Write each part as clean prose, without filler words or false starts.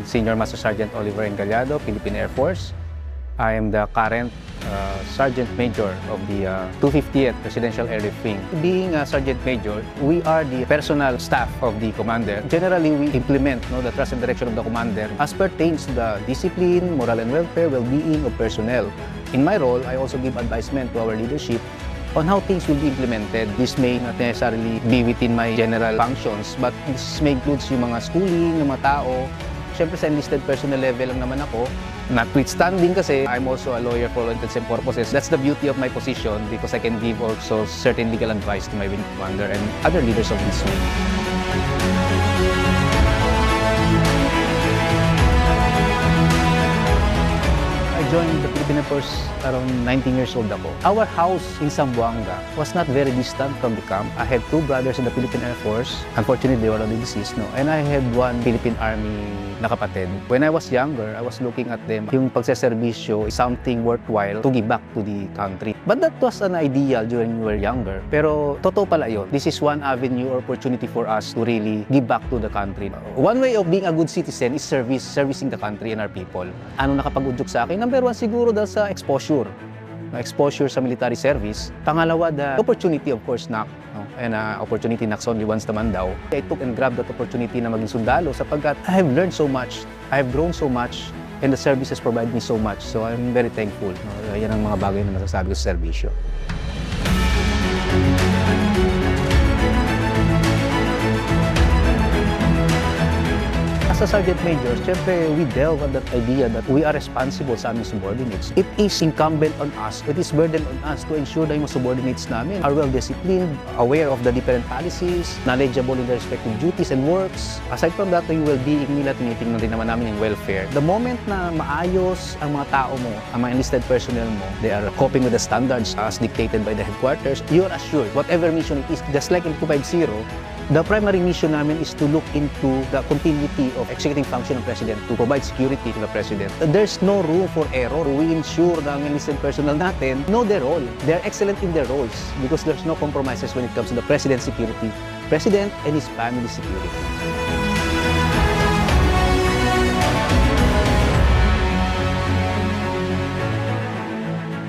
Senior Master Sergeant Oliver Engallado, Philippine Air Force. I am the current Sergeant Major of the 250th Presidential Airlift Wing. Being a Sergeant Major, we are the personal staff of the commander. Generally, we implement the trust and direction of the commander as pertains to the discipline, moral and welfare, well-being of personnel. In my role, I also give advisement to our leadership on how things will be implemented. This may not necessarily be within my general functions, but this may include yung mga schooling ng mga tao. Siyempre sa enlisted personnel level lang naman ako. Notwithstanding kasi, I'm also a lawyer for all intents and purposes. That's the beauty of my position because I can give also certain legal advice to my wing commander and other leaders of this wing. I joined the Philippine Air Force around 19 years old ako. Our house in Zamboanga was not very distant from the camp. I had two brothers in the Philippine Air Force. Unfortunately, they were already deceased, And I had one Philippine Army na kapatid. When I was younger, I was looking at them. Yung pagseserbisyo is something worthwhile to give back to the country. But that was an ideal during we were younger. Pero totoo pala yun. This is one avenue or opportunity for us to really give back to the country. One way of being a good citizen is servicing the country and our people. Ano nakapag-udyok sa akin? Number one, siguro dahil sa exposure. Exposure sa military service. Pangalawa, the opportunity of course and opportunity knocks only once naman daw. I took and grabbed that opportunity na maging sundalo sapagkat I have learned so much, I have grown so much, and the services provide me so much. So I'm very thankful. Yan ang mga bagay na masasabi ko sa serbisyo. As a Sergeant Major, syempre we delve on that idea that we are responsible sa aming subordinates. It is incumbent on us, it is burden on us to ensure that yung subordinates namin are well-disciplined, aware of the different policies, knowledgeable in their respective duties and works. Aside from that, yung well-being nila, tinitingnan din naman namin yung welfare. The moment na maayos ang mga tao mo, ang mga enlisted personnel mo, they are coping with the standards as dictated by the headquarters, you are assured, whatever mission it is, just like in 250, the primary mission namin is to look into the continuity of executive function of President to provide security to the President. There's no room for error. We ensure na ang enlisted personnel natin know their role. They're excellent in their roles because there's no compromises when it comes to the President's security, President and his family security.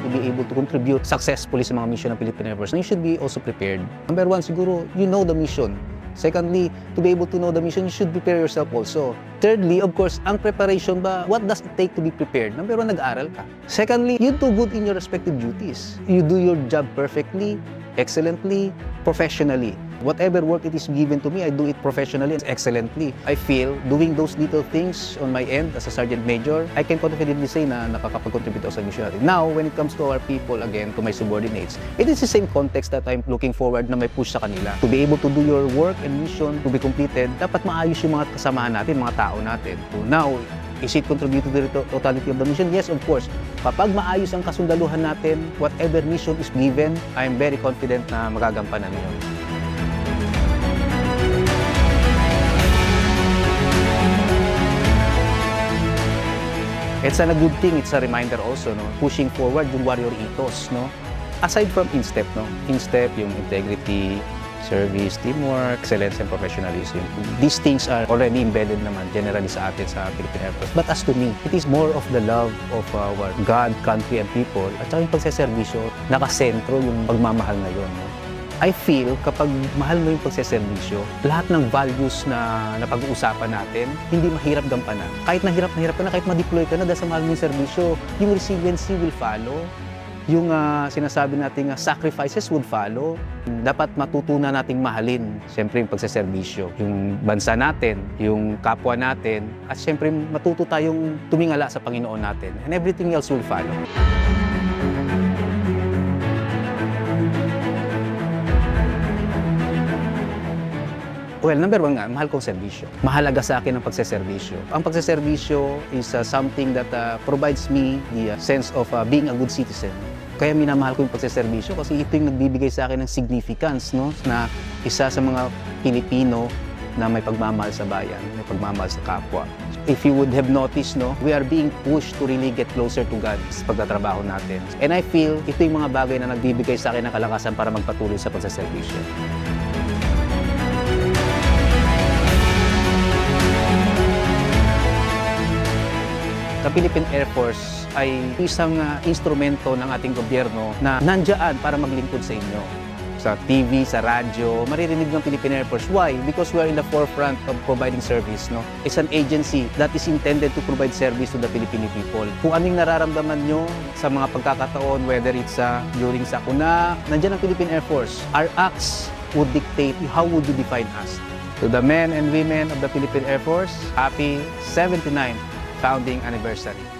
To be able to contribute successfully sa mga mission ng Philippine Air Force, you should be also prepared. Number one, siguro, you know the mission. Secondly, to be able to know the mission, you should prepare yourself also. Thirdly, of course, ang preparation ba, what does it take to be prepared? Number one, nag-aaral ka. Secondly, you do good in your respective duties. You do your job perfectly, excellently, professionally. Whatever work it is given to me, I do it professionally and excellently. I feel doing those little things on my end as a Sergeant Major, I can confidently say na nakakapag-contribute ako sa mission natin. Now, when it comes to our people, again, to my subordinates, it is the same context that I'm looking forward na may push sa kanila. To be able to do your work and mission to be completed, dapat maayos yung mga kasamahan natin, mga tao natin. So now, is it contributed to the totality of the mission? Yes, of course. Kapag maayos ang kasundaluhan natin, whatever mission is given, I am very confident na magagampanan yun. It's a good thing, it's a reminder also, pushing forward yung warrior ethos, Aside from INSTEP, INSTEP, yung integrity, service, teamwork, excellence, and professionalism. These things are already embedded naman generally sa atin sa Philippine Air Force. But as to me, it is more of the love of our God, country, and people. At saka yung pagseservisyo, nakasentro yung pagmamahal ngayon. I feel kapag mahal mo yung pagseservisyo, lahat ng values na napag-uusapan natin, hindi mahirap gampanan. Kahit nahirap ka na, kahit ma-deploy ka na dahil sa mahal mo yung serbisyo, yung resiliency will follow. Yung sinasabi nating sacrifices would follow. Dapat matutunan nating mahalin, siyempre yung pagseserbisyo, yung bansa natin, yung kapwa natin, at siyempre matuto tayong tumingala sa Panginoon natin. And everything else will follow. Well, number one nga, mahal kong serbisyo. Mahalaga sa akin ang pagseserbisyo. Ang pagseserbisyo is something that provides me the sense of being a good citizen. Kaya minamahal ko yung pagseserbisyo kasi ito yung nagbibigay sa akin ng significance, na isa sa mga Pilipino na may pagmamahal sa bayan, may pagmamahal sa kapwa. If you would have noticed, we are being pushed to really get closer to God sa pagtatrabaho natin. And I feel ito yung mga bagay na nagbibigay sa akin ng kalakasan para magpatuloy sa pagseserbisyo. The Philippine Air Force ay isang instrumento ng ating gobyerno na nandyan para maglingkod sa inyo. Sa TV, sa radyo, maririnig ng Philippine Air Force. Why? Because we are in the forefront of providing service. No? It's an agency that is intended to provide service to the Filipino people. Kung anong nararamdaman nyo sa mga pagkakataon, whether it's during sakuna, nandiyan ang Philippine Air Force. Our acts would dictate how would you define us. To the men and women of the Philippine Air Force, happy 79th founding anniversary.